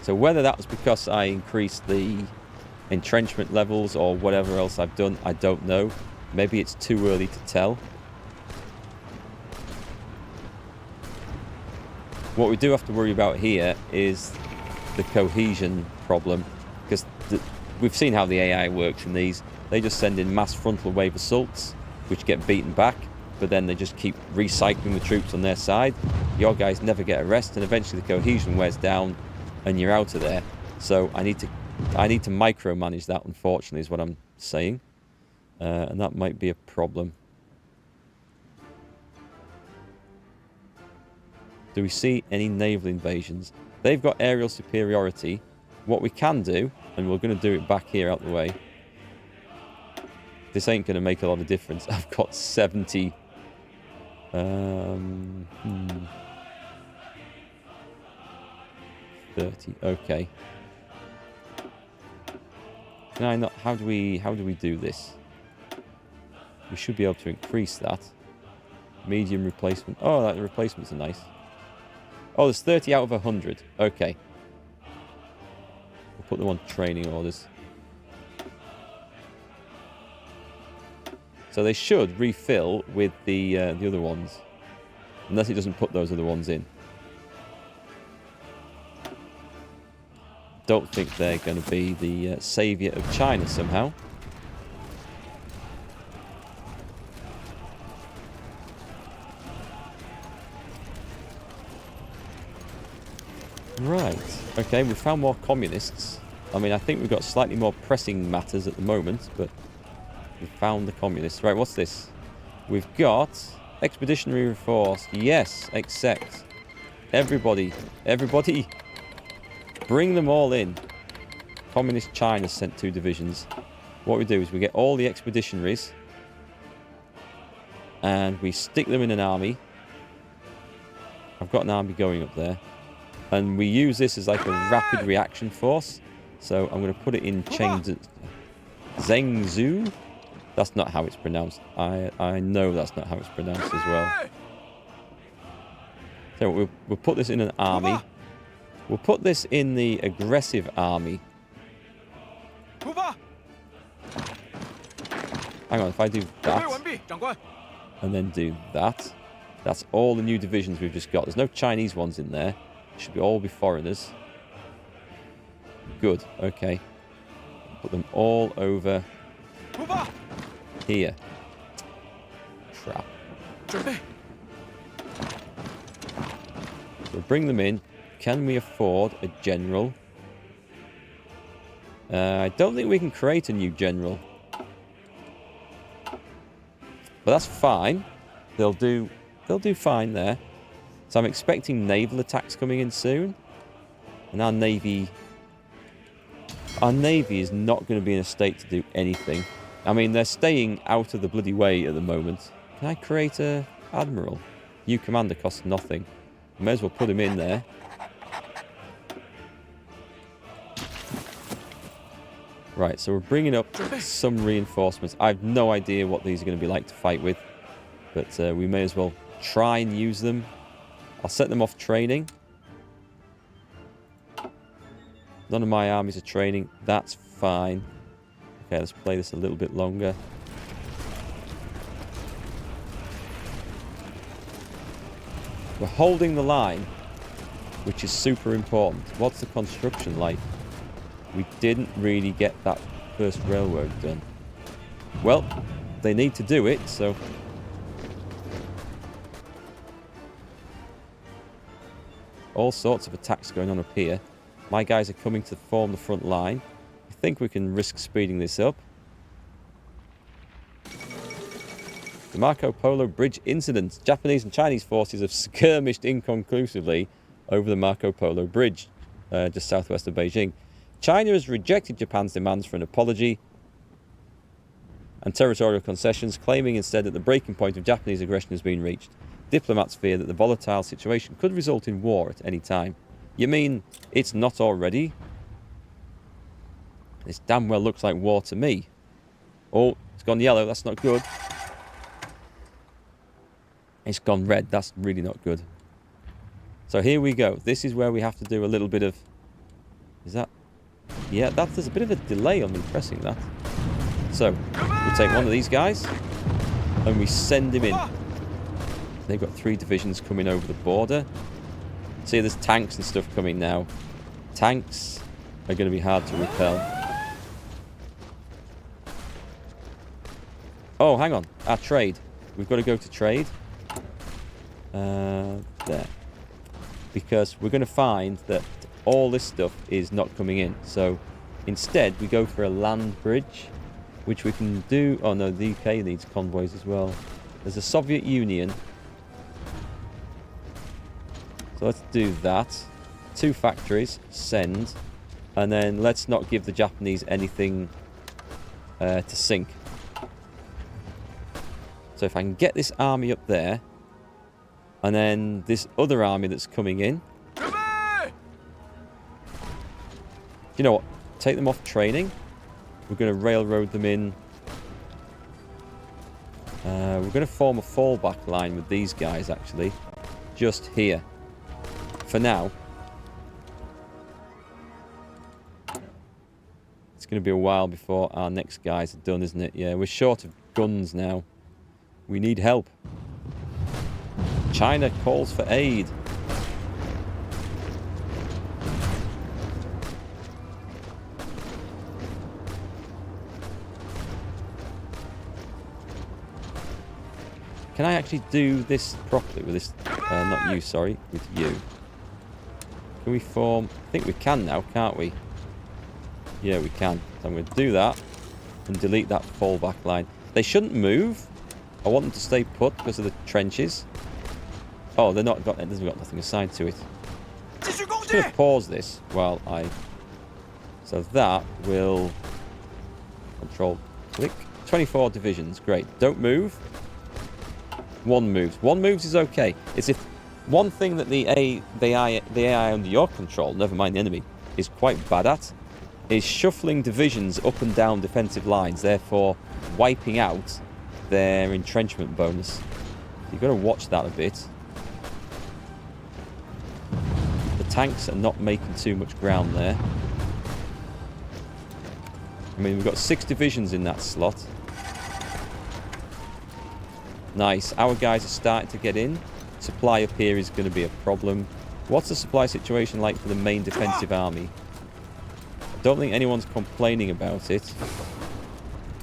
So whether that was because I increased the entrenchment levels or whatever else I've done, I don't know. Maybe it's too early to tell. What we do have to worry about here is the cohesion problem, because we've seen how the AI works in these. They just send in mass frontal wave assaults, which get beaten back, but then they just keep recycling the troops on their side. Your guys never get a rest, and eventually the cohesion wears down, and you're out of there. So I need to micromanage that, unfortunately, is what I'm saying, and that might be a problem. Do we see any naval invasions? They've got aerial superiority. What we can do, and we're going to do it back here out the way. This ain't going to make a lot of difference. I've got 70. 30. Okay. Can I not? How do we do this? We should be able to increase that. Medium replacement. Oh, the replacements are nice. Oh, there's 30 out of 100. Okay. We'll put them on training orders. So they should refill with the other ones. Unless it doesn't put those other ones in. Don't think they're going to be the saviour of China somehow. Right. Okay, we found more communists. I mean, I think we've got slightly more pressing matters at the moment, but we found the communists. Right, what's this? We've got expeditionary force. Yes, accept. Everybody, bring them all in. Communist China sent 2 divisions. What we do is we get all the expeditionaries and we stick them in an army. I've got an army going up there. And we use this as like a rapid reaction force. So I'm going to put it in Zhengzhou. That's not how it's pronounced. I know that's not how it's pronounced as well. So we'll put this in an army. We'll put this in the aggressive army. Hang on, if I do that, and then do that, that's all the new divisions we've just got. There's no Chinese ones in there. Should all be foreigners. Good, okay. Put them all over here. Crap. We'll bring them in. Can we afford a general? I don't think we can create a new general. But that's fine. They'll do fine there. So I'm expecting naval attacks coming in soon. And our navy is not going to be in a state to do anything. I mean, they're staying out of the bloody way at the moment. Can I create a admiral? New commander costs nothing. May as well put him in there. Right, so we're bringing up some reinforcements. I have no idea what these are going to be like to fight with. But we may as well try and use them. I'll set them off training. None of my armies are training. That's fine. Okay, let's play this a little bit longer. We're holding the line, which is super important. What's the construction like? We didn't really get that first railroad done. Well, they need to do it, so... all sorts of attacks going on up here. My guys are coming to form the front line. I think we can risk speeding this up. The Marco Polo Bridge incident. Japanese and Chinese forces have skirmished inconclusively over the Marco Polo Bridge, just southwest of Beijing. China has rejected Japan's demands for an apology and territorial concessions, claiming instead that the breaking point of Japanese aggression has been reached. Diplomats fear that the volatile situation could result in war at any time. You mean it's not already? This damn well looks like war to me. Oh, it's gone yellow. That's not good. It's gone red. That's really not good. So here we go. This is where we have to do a little bit of Is that... Yeah, there's a bit of a delay on me pressing that. So, we take one of these guys, and we send him in. They've got 3 divisions coming over the border. See, there's tanks and stuff coming now. Tanks are going to be hard to repel. Oh, hang on. Our trade. We've got to go to trade. There. Because we're going to find that all this stuff is not coming in. So, instead, we go for a land bridge, which we can do... Oh, no, the UK needs convoys as well. There's a Soviet Union. So, let's do that. 2 factories. Send. And then, let's not give the Japanese anything to sink. So if I can get this army up there, and then this other army that's coming in. You know what? Take them off training. We're going to railroad them in. We're going to form a fallback line with these guys, actually. Just here. For now. It's going to be a while before our next guys are done, isn't it? Yeah, we're short of guns now. We need help. China calls for aid. Can I actually do this properly with this? Not you, sorry. With you. Can we form... I think we can now, can't we? Yeah, we can. So I'm going to do that. And delete that fallback line. They shouldn't move. I want them to stay put because of the trenches. Oh, they're not got. It doesn't got nothing assigned to it. Just going to pause this while I. So that will control click. 24 divisions, great. Don't move. 1 moves. 1 moves is okay. It's if one thing that the AI under your control, never mind the enemy, is quite bad at, is shuffling divisions up and down defensive lines, therefore wiping out their entrenchment bonus. You've got to watch that a bit. The tanks are not making too much ground there. I mean, we've got 6 divisions in that slot. Nice. Our guys are starting to get in. Supply up here is going to be a problem. What's the supply situation like for the main defensive army? I don't think anyone's complaining about it.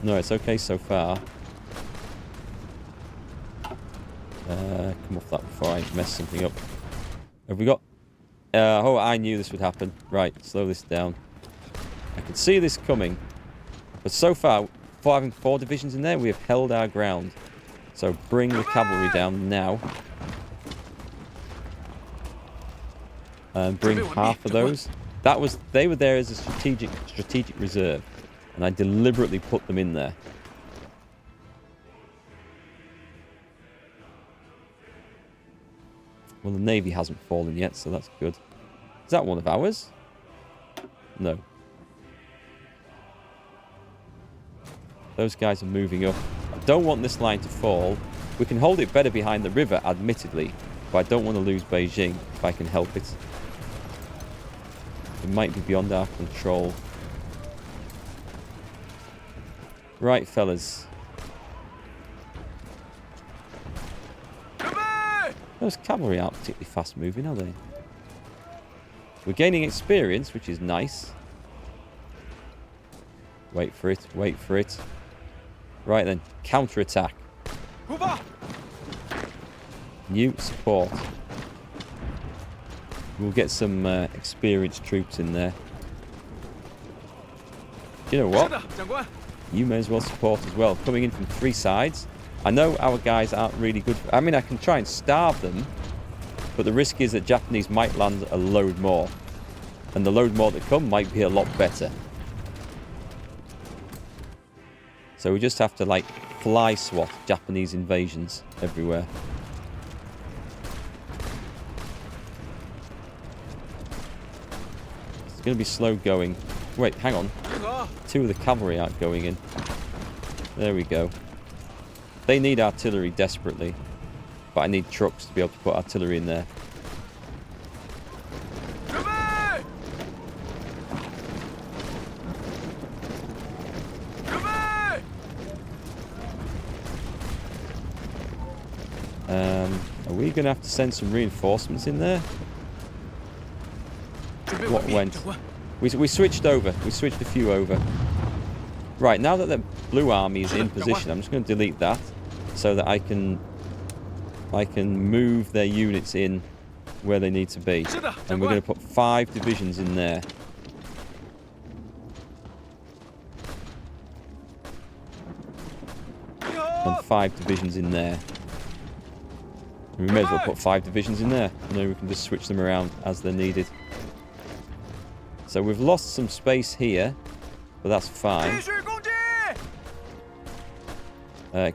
No, it's okay so far. Come off that before I mess something up. Have we got... oh, I knew this would happen. Right, slow this down. I can see this coming. But so far, for having 4 divisions in there, we have held our ground. So bring the cavalry down now. And bring half of those. They were there as a strategic reserve. And I deliberately put them in there. Well, the navy hasn't fallen yet, so that's good. Is that one of ours? No. Those guys are moving up. I don't want this line to fall. We can hold it better behind the river, admittedly, but I don't want to lose Beijing if I can help it. It might be beyond our control. Right, fellas. Those cavalry aren't particularly fast moving, are they? We're gaining experience, which is nice. Wait for it, wait for it. Right then, counter-attack. New support. We'll get some experienced troops in there. You know what? You may as well support as well. Coming in from 3 sides. I know our guys aren't really good. I mean, I can try and starve them, but the risk is that Japanese might land a load more. And the load more that come might be a lot better. So we just have to, like, fly swat Japanese invasions everywhere. It's going to be slow going. Wait, hang on. 2 of the cavalry aren't going in. There we go. They need artillery desperately. But I need trucks to be able to put artillery in there. Are we going to have to send some reinforcements in there? What went? We switched over. We switched a few over. Right, now that the blue army is in position, I'm just going to delete that so that I can move their units in where they need to be. And we're going to put 5 divisions in there. And 5 divisions in there. And we may as well put 5 divisions in there. And then we can just switch them around as they're needed. So we've lost some space here, but that's fine.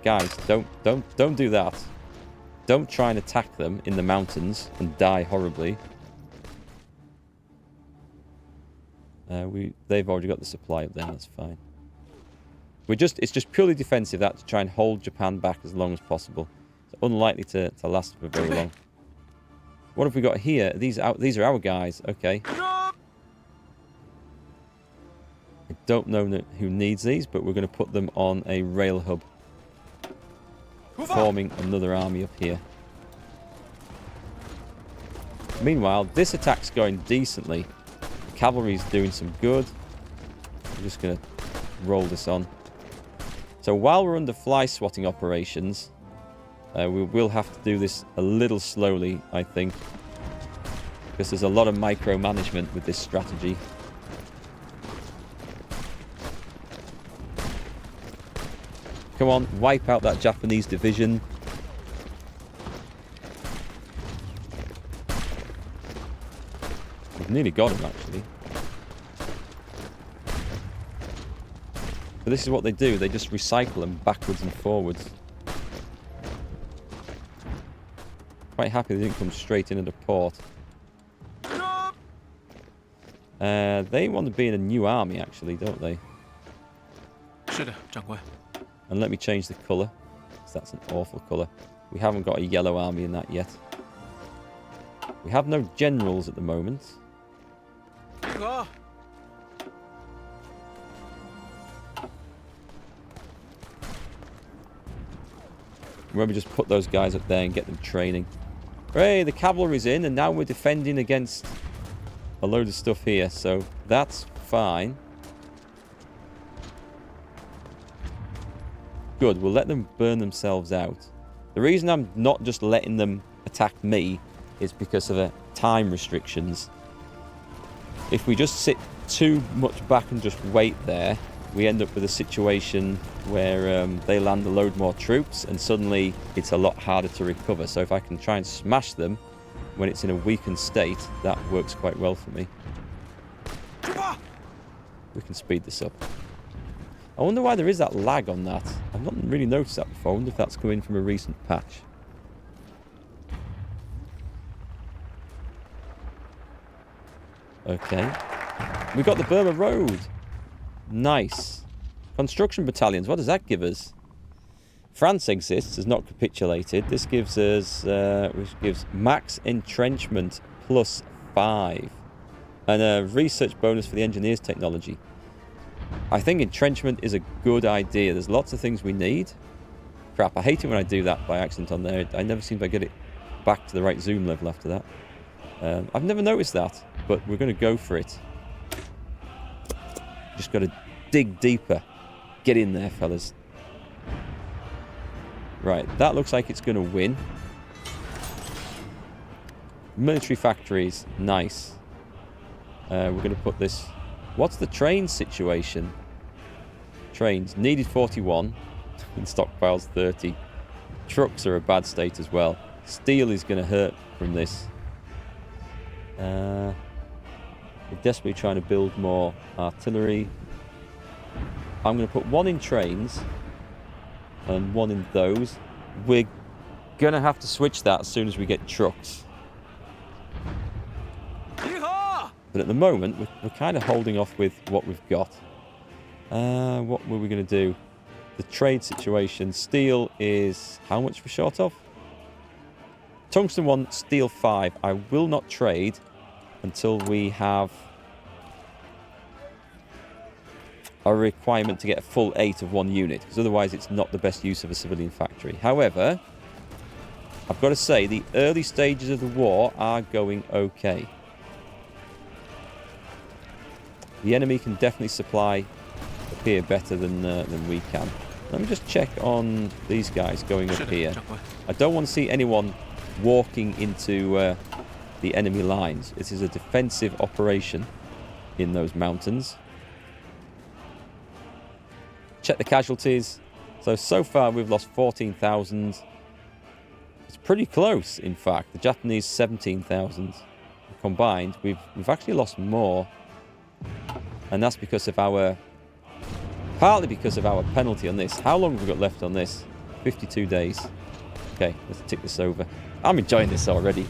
Guys, don't do that. Don't try and attack them in the mountains and die horribly. They've already got the supply up there. That's fine. It's just purely defensive, that, to try and hold Japan back as long as possible. It's unlikely to last for very long. What have we got here? These are our guys. Okay. I don't know who needs these, but we're going to put them on a rail hub, forming another army up here. Meanwhile, this attack's going decently. The cavalry's doing some good. I'm just going to roll this on. So while we're under fly swatting operations, we will have to do this a little slowly, I think, because there's a lot of micromanagement with this strategy. Come on, wipe out that Japanese division. We've nearly got him, actually. But this is what they do. They just recycle them backwards and forwards. Quite happy they didn't come straight in at the port. They want to be in a new army, actually, don't they? And let me change the colour, because that's an awful colour. We haven't got a yellow army in that yet. We have no generals at the moment. Maybe just put those guys up there and get them training. Hey, the cavalry's in, and now we're defending against a load of stuff here, so that's fine. Good, we'll let them burn themselves out. The reason I'm not just letting them attack me is because of the time restrictions. If we just sit too much back and just wait there, we end up with a situation where they land a load more troops and suddenly it's a lot harder to recover. So if I can try and smash them when it's in a weakened state, that works quite well for me. We can speed this up. I wonder why there is that lag on that. I've not really noticed that before. I wonder if that's coming from a recent patch. Okay. We got the Burma Road. Nice. Construction battalions. What does that give us? France exists, has not capitulated. This gives us, which gives max entrenchment +5. And a research bonus for the engineers technology. I think entrenchment is a good idea. There's lots of things we need. Crap, I hate it when I do that by accident on there. I never seem to get it back to the right zoom level after that. I've never noticed that, but we're going to go for it. Just got to dig deeper. Get in there, fellas. Right, that looks like it's going to win. Military factories, nice. We're going to put this... What's the train situation? Trains, needed 41. And stockpiles 30. Trucks are a bad state as well. Steel is going to hurt from this. We're desperately trying to build more artillery. I'm going to put 1 in trains and 1 in those. We're going to have to switch that as soon as we get trucks. But at the moment, we're kind of holding off with what we've got. What were we going to do? The trade situation. Steel is... How much we're short of? Tungsten 1, steel 5. I will not trade until we have a requirement to get a full 8 of 1 unit, because otherwise it's not the best use of a civilian factory. However, I've got to say, the early stages of the war are going okay. The enemy can definitely supply up here better than we can. Let me just check on these guys going up here. I don't want to see anyone walking into the enemy lines. This is a defensive operation in those mountains. Check the casualties. So far we've lost 14,000. It's pretty close, in fact. The Japanese 17,000 combined. We've actually lost more, and that's because of partly because of our penalty on this. How long have we got left on this? 52 days. Okay, let's tick this over. I'm enjoying this already.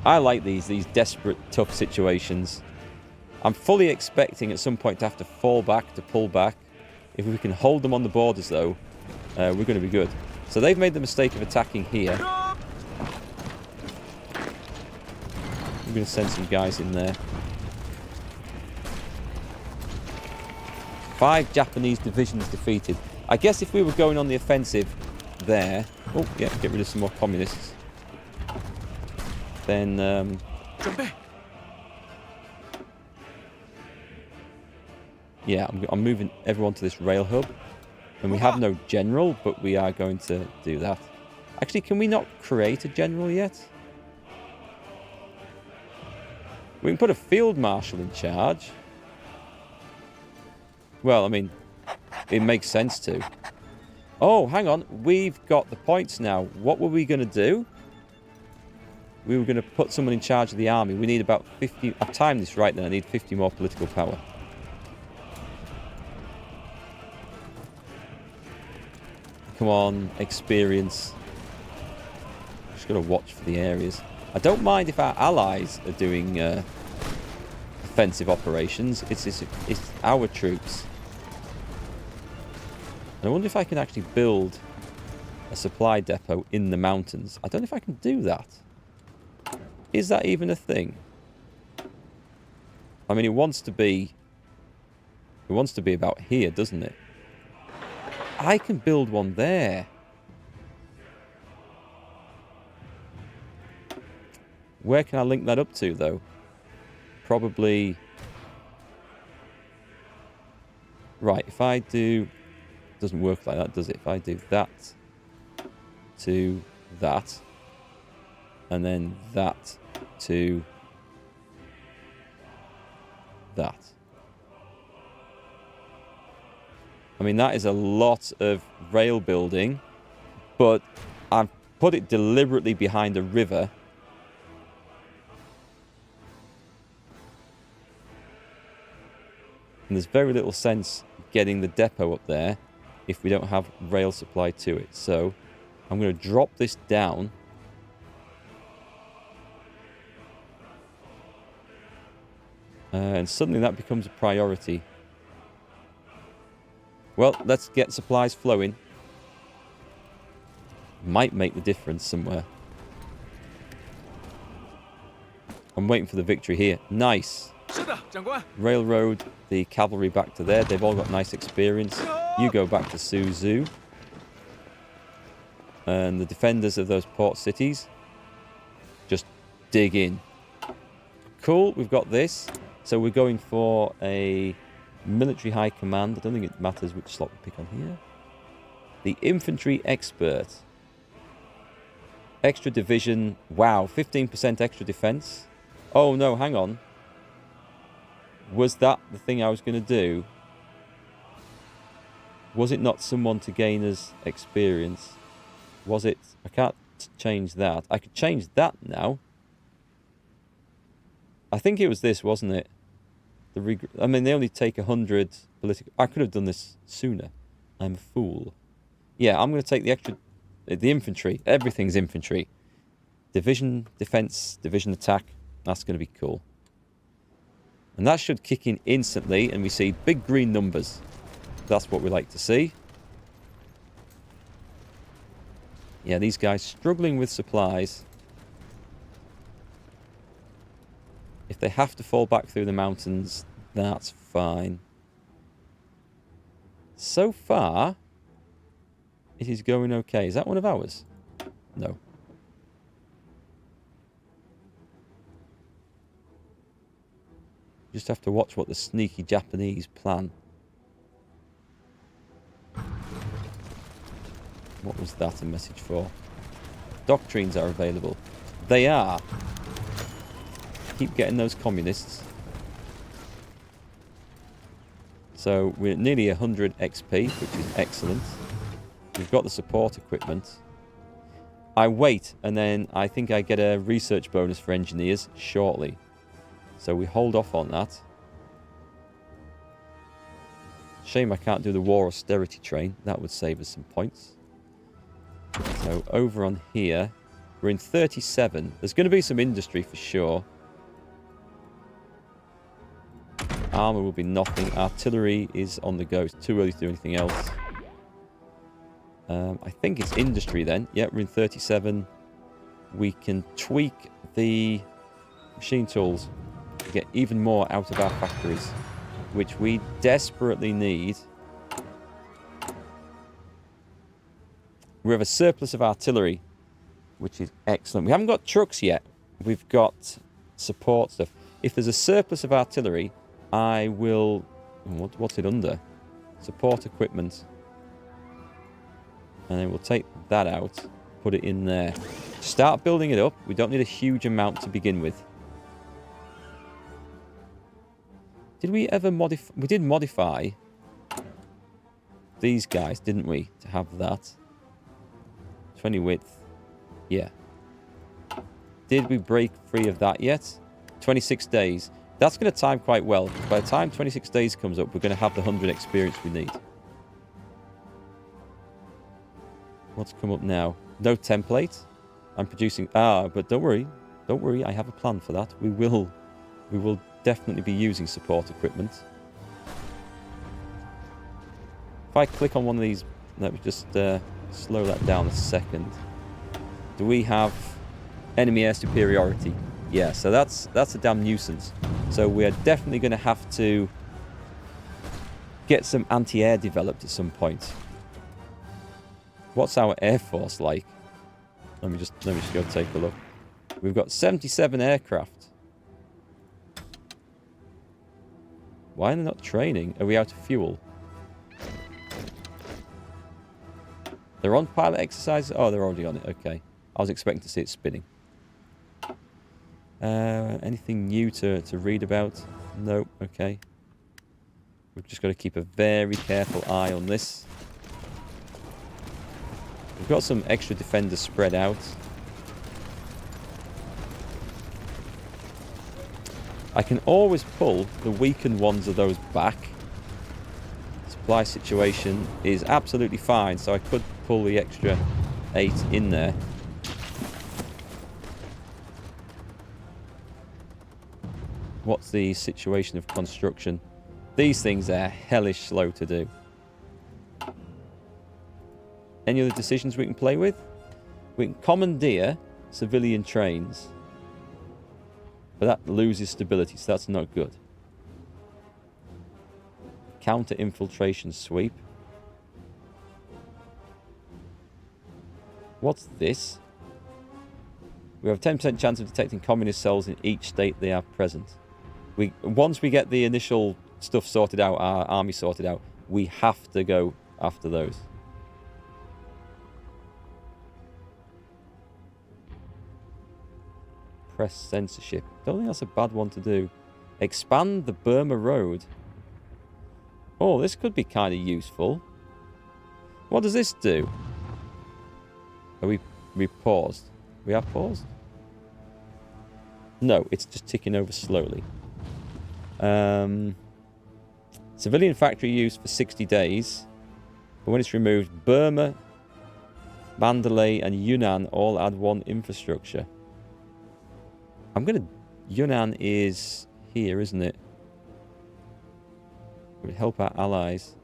I like these desperate, tough situations. I'm fully expecting at some point to have to fall back, to pull back. If we can hold them on the borders, though, we're going to be good. So they've made the mistake of attacking here. I'm going to send some guys in there. 5 Japanese divisions defeated. I guess if we were going on the offensive there... Oh, yeah, get rid of some more communists. Then... yeah, I'm moving everyone to this rail hub. And we have no general, but we are going to do that. Actually, can we not create a general yet? We can put a field marshal in charge. Well, I mean, it makes sense to. Oh, hang on. We've got the points now. What were we going to do? We were going to put someone in charge of the army. We need about 50... I've timed this right then. I need 50 more political power. Come on, experience. Just got to watch for the areas. I don't mind if our allies are doing offensive operations. It's our troops. And I wonder if I can actually build a supply depot in the mountains. I don't know if I can do that. Is that even a thing? I mean, it wants to be about here, doesn't it? I can build one there. Where can I link that up to, though? Probably... Right, if I do... It doesn't work like that, does it? If I do that to that, and then that to that. I mean, that is a lot of rail building, but I've put it deliberately behind a river. And there's very little sense getting the depot up there if we don't have rail supply to it. So I'm going to drop this down. And suddenly that becomes a priority. Well, let's get supplies flowing. Might make the difference somewhere. I'm waiting for the victory here. Nice. Railroad the cavalry back to there. They've all got nice experience. You go back to Suzhou. And the defenders of those port cities just dig in. Cool, we've got this. So we're going for a military high command. I don't think it matters which slot we pick on here. The infantry expert. Extra division. Wow, 15% extra defense. Oh no, hang on. Was that the thing I was going to do? Was it not someone to gain us experience? Was it? I can't change that. I could change that now. I think it was this, wasn't it? I mean, they only take 100 political... I could have done this sooner. I'm a fool. Yeah, I'm going to take the extra... The infantry. Everything's infantry. Division defense, division attack. That's going to be cool. And that should kick in instantly, and we see big green numbers. That's what we like to see. Yeah, these guys struggling with supplies. If they have to fall back through the mountains, that's fine. So far, it is going okay. Is that one of ours? No. Just have to watch what the sneaky Japanese plan. What was that a message for? Doctrines are available. They are. Keep getting those communists. So we're nearly 100 XP, which is excellent. We've got the support equipment. I wait, and then I think I get a research bonus for engineers shortly. So we hold off on that. Shame I can't do the war austerity train. That would save us some points. So over on here, we're in 37. There's going to be some industry for sure. Armour will be nothing. Artillery is on the go. It's too early to do anything else. I think it's industry then. Yeah, we're in 37. We can tweak the machine tools to get even more out of our factories, which we desperately need. We have a surplus of artillery, which is excellent. We haven't got trucks yet. We've got support stuff. If there's a surplus of artillery, I will... What's it under? Support equipment. And then we'll take that out, put it in there. Start building it up. We don't need a huge amount to begin with. Did we ever modify... We did modify these guys, didn't we? To have that. 20 width. Yeah. Did we break free of that yet? 26 days. That's going to time quite well. By the time 26 days comes up, we're going to have the 100 experience we need. What's come up now? No template. I'm producing... but don't worry. Don't worry. I have a plan for that. We will definitely be using support equipment. If I click on one of these... Let me just slow that down a second. Do we have enemy air superiority? Yeah, so that's a damn nuisance. So we are definitely going to have to get some anti-air developed at some point. What's our air force like? Let me just go take a look. We've got 77 aircraft. Why are they not training? Are we out of fuel? They're on pilot exercises? Oh, they're already on it. Okay. I was expecting to see it spinning. Anything new to read about? No. Okay. We've just got to keep a very careful eye on this. We've got some extra defenders spread out. I can always pull the weakened ones of those back. Supply situation is absolutely fine, so I could pull the extra 8 in there. What's the situation of construction? These things are hellish slow to do. Any other decisions we can play with? We can commandeer civilian trains. But that loses stability, so that's not good. Counter-infiltration sweep. What's this? We have a 10% chance of detecting communist cells in each state they are present. Once we get the initial stuff sorted out, our army sorted out, we have to go after those. Press censorship. Don't think that's a bad one to do. Expand the Burma Road. Oh, this could be kind of useful. What does this do? Are we paused? We are paused? No, it's just ticking over slowly. Civilian factory use for 60 days. But when it's removed, Burma, Mandalay and Yunnan all add 1 infrastructure. Yunnan is here, isn't it? It would help our allies.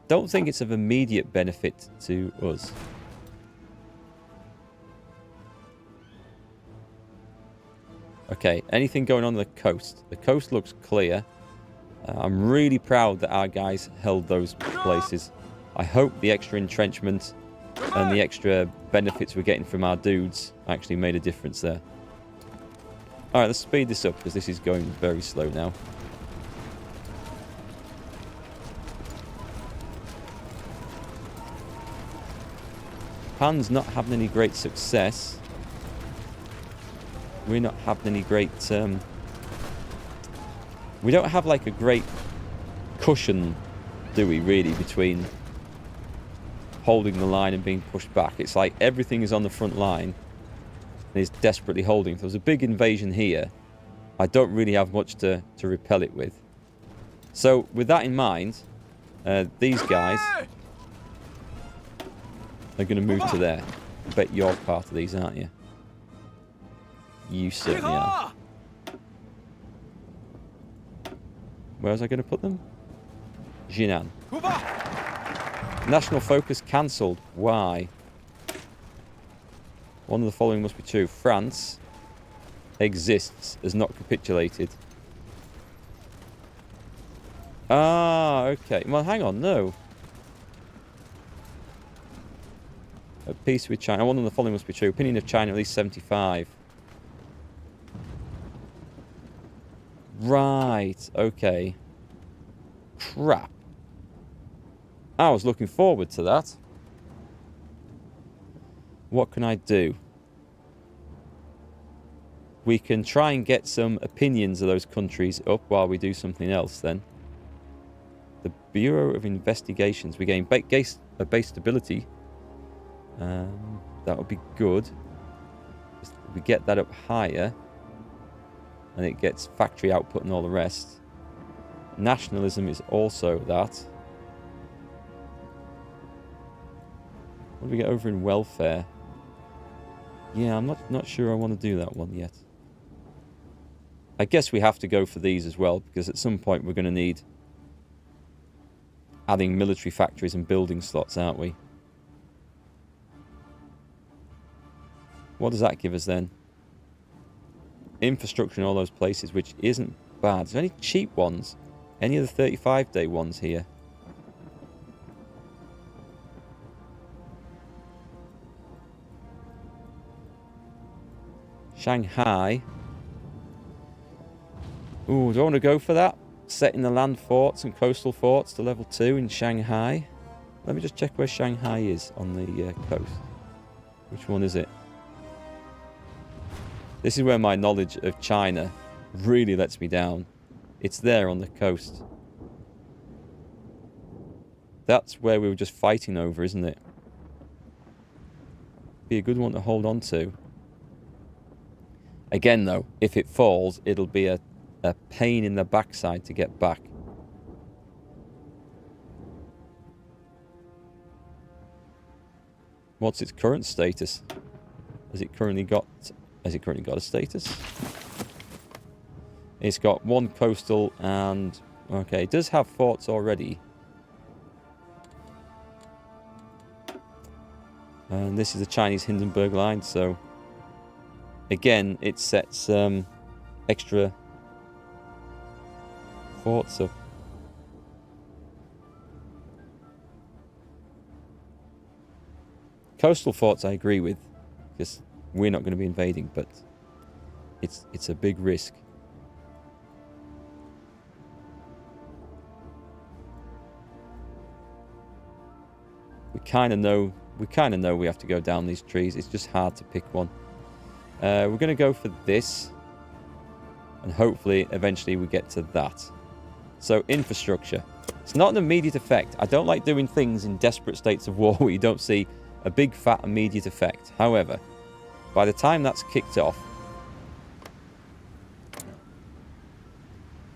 Don't think it's of immediate benefit to us. Okay, anything going on the coast? The coast looks clear. I'm really proud that our guys held those places. I hope the extra entrenchment and the extra benefits we're getting from our dudes actually made a difference there. Alright, let's speed this up because this is going very slow now. Japan's not having any great success. We're not having any great... we don't have like a great cushion, do we, really, between holding the line and being pushed back. It's like everything is on the front line and is desperately holding. If there was a big invasion here, I don't really have much to repel it with. So, with that in mind, these guys are going to move to there. I bet you're part of these, aren't you? You certainly are. Where was I going to put them? Jinan. National focus cancelled. Why? One of the following must be true. France exists, has not capitulated. Ah, okay. Well, hang on, no. At peace with China. One of the following must be true. Opinion of China at least 75. Right, okay. Crap. I was looking forward to that. What can I do? We can try and get some opinions of those countries up while we do something else then. The Bureau of Investigations. We gain base stability. That would be good. We get that up higher. And it gets factory output and all the rest. Nationalism is also that. What do we get over in welfare? Yeah, I'm not sure I want to do that one yet. I guess we have to go for these as well, because at some point we're going to need adding military factories and building slots, aren't we? What does that give us then? Infrastructure in all those places, which isn't bad. Is there any cheap ones? Any of the 35-day ones here? Shanghai. Ooh, do I want to go for that? Setting the land forts and coastal forts to level 2 in Shanghai. Let me just check where Shanghai is on the coast. Which one is it? This is where my knowledge of China really lets me down. It's there on the coast. That's where we were just fighting over, isn't it? Be a good one to hold on to. Again, though, if it falls, it'll be a pain in the backside to get back. What's its current status? Has it currently got a status? It's got one coastal and... Okay, it does have forts already. And this is the Chinese Hindenburg line, so... Again, it sets extra forts up. Coastal forts I agree with, because we're not going to be invading, but it's a big risk. We kind of know we have to go down these trees. It's just hard to pick one. We're going to go for this, and hopefully eventually we get to that. So infrastructure. It's not an immediate effect. I don't like doing things in desperate states of war where you don't see a big fat immediate effect. However, by the time that's kicked off,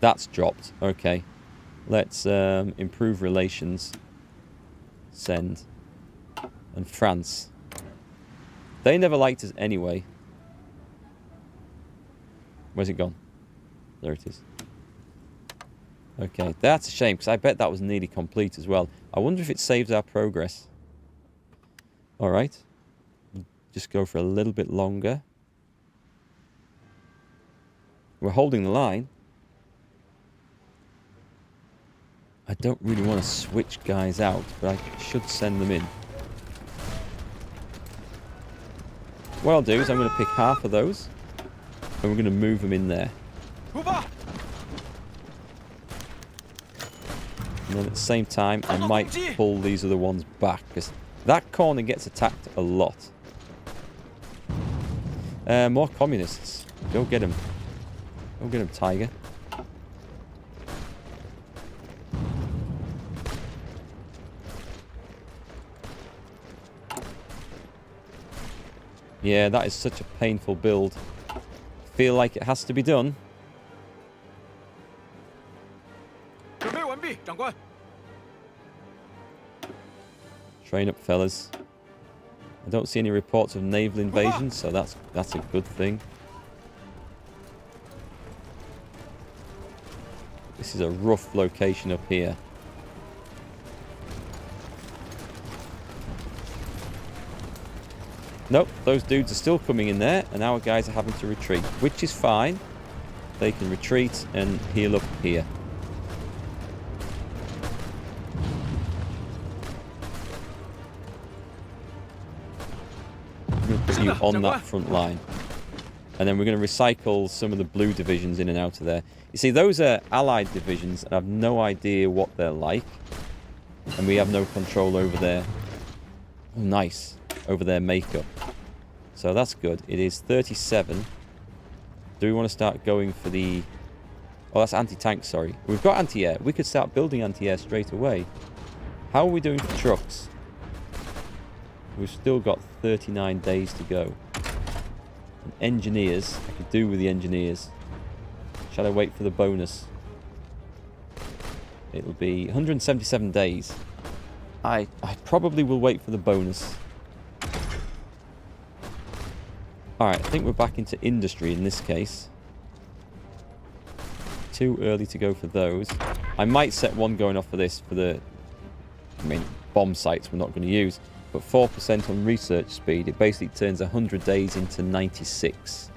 that's dropped. Okay, let's improve relations. Send. And France. They never liked us anyway. Where's it gone? There it is. Okay, that's a shame, because I bet that was nearly complete as well. I wonder if it saves our progress. Alright. Just go for a little bit longer. We're holding the line. I don't really want to switch guys out, but I should send them in. What I'll do is I'm going to pick half of those. and we're going to move them in there. And then at the same time, I might pull these other ones back, because that corner gets attacked a lot. More communists. Go get them. Go get them, Tiger. Yeah, that is such a painful build. Feel like it has to be done. Train up, fellas. I don't see any reports of naval invasion, so that's a good thing. This is a rough location up here. Nope, those dudes are still coming in there, and our guys are having to retreat, which is fine. They can retreat and heal up here. I'm going to put you on that front line. And then we're going to recycle some of the blue divisions in and out of there. You see, those are allied divisions, and I have no idea what they're like. And we have no control over their... Oh, nice. Over their makeup. So that's good. It is 37. Do we want to start going for the... Oh, that's anti-tank, sorry. We've got anti-air. We could start building anti-air straight away. How are we doing for trucks? We've still got 39 days to go. And engineers. I could do with the engineers. Shall I wait for the bonus? It'll be 177 days. I probably will wait for the bonus. Alright, I think we're back into industry in this case. Too early to go for those. I might set one going off for this, for the... I mean, bomb sites we're not going to use. But 4% on research speed, it basically turns 100 days into 96.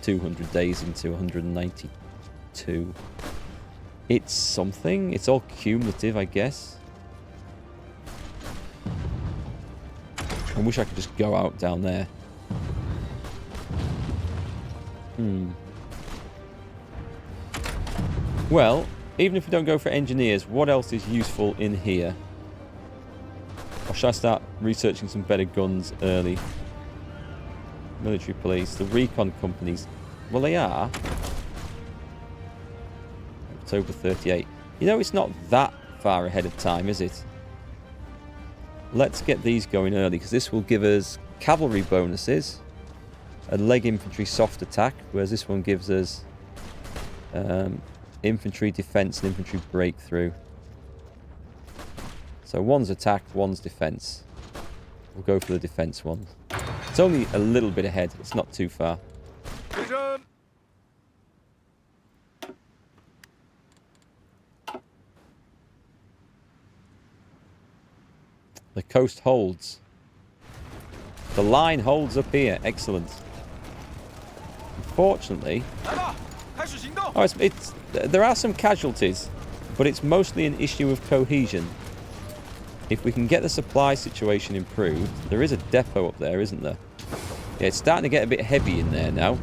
200 days into 192. It's something. It's all cumulative, I guess. I wish I could just go out down there. Well, even if we don't go for engineers, what else is useful in here? Or should I start researching some better guns early? Military police, the recon companies. Well, they are. October 38. You know, it's not that far ahead of time, is it? Let's get these going early, because this will give us cavalry bonuses. A leg infantry soft attack, whereas this one gives us infantry defense and infantry breakthrough. So one's attack, one's defense. We'll go for the defense one. It's only a little bit ahead. It's not too far. The coast holds. The line holds up here. Excellent. Unfortunately... Oh, there are some casualties, but it's mostly an issue of cohesion. If we can get the supply situation improved... There is a depot up there, isn't there? Yeah, it's starting to get a bit heavy in there now,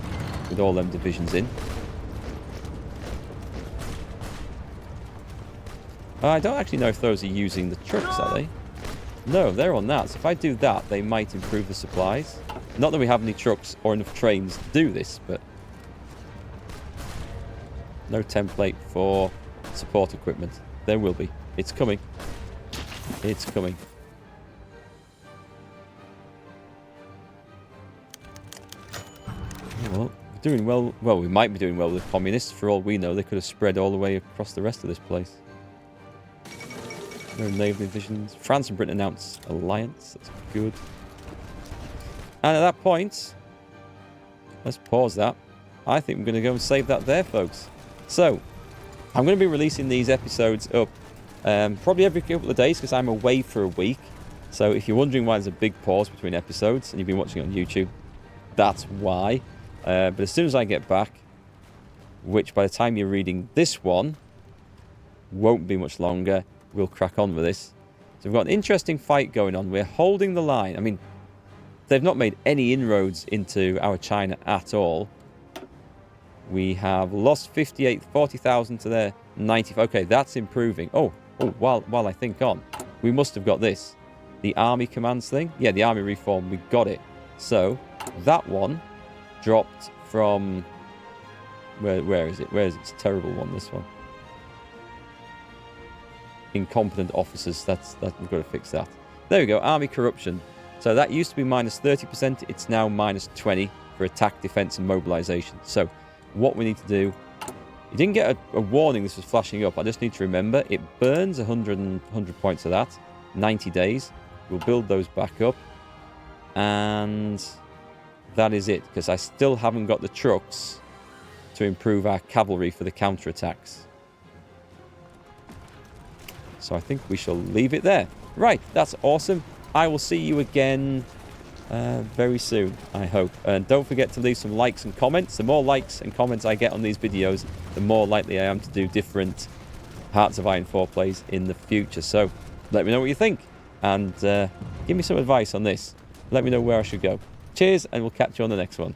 with all them divisions in. I don't actually know if those are using the trucks, are they? No, they're on that. So if I do that, they might improve the supplies. Not that we have any trucks or enough trains to do this, but... No template for support equipment. There will be. It's coming. It's coming. Well, we're doing well. Well, we might be doing well with communists. For all we know, they could have spread all the way across the rest of this place. No naval divisions. France and Britain announced alliance. That's good. And at that point, let's pause that. I think we're going to go and save that there, folks. So, I'm going to be releasing these episodes up probably every couple of days because I'm away for a week. So if you're wondering why there's a big pause between episodes and you've been watching on YouTube, that's why. But as soon as I get back, which by the time you're reading this one, won't be much longer, we'll crack on with this. So we've got an interesting fight going on. We're holding the line. I mean, they've not made any inroads into our China at all. We have lost 58, 40,000 to their 90. Okay, that's improving. Oh, while I think on, we must have got this. The army commands thing. Yeah, the army reform, we got it. So that one dropped from... Where is it? Where is it? It's a terrible one, this one. Incompetent officers. We've got to fix that. There we go. Army corruption. So that used to be minus 30%. It's now minus 20 for attack, defense, and mobilization. So what we need to do... You didn't get a warning this was flashing up. I just need to remember it burns 100 points of that. 90 days. We'll build those back up. And that is it. Because I still haven't got the trucks to improve our cavalry for the counterattacks. So I think we shall leave it there. Right, that's awesome. I will see you again very soon, I hope. And don't forget to leave some likes and comments. The more likes and comments I get on these videos, the more likely I am to do different Hearts of Iron 4 plays in the future. So let me know what you think. And give me some advice on this. Let me know where I should go. Cheers, and we'll catch you on the next one.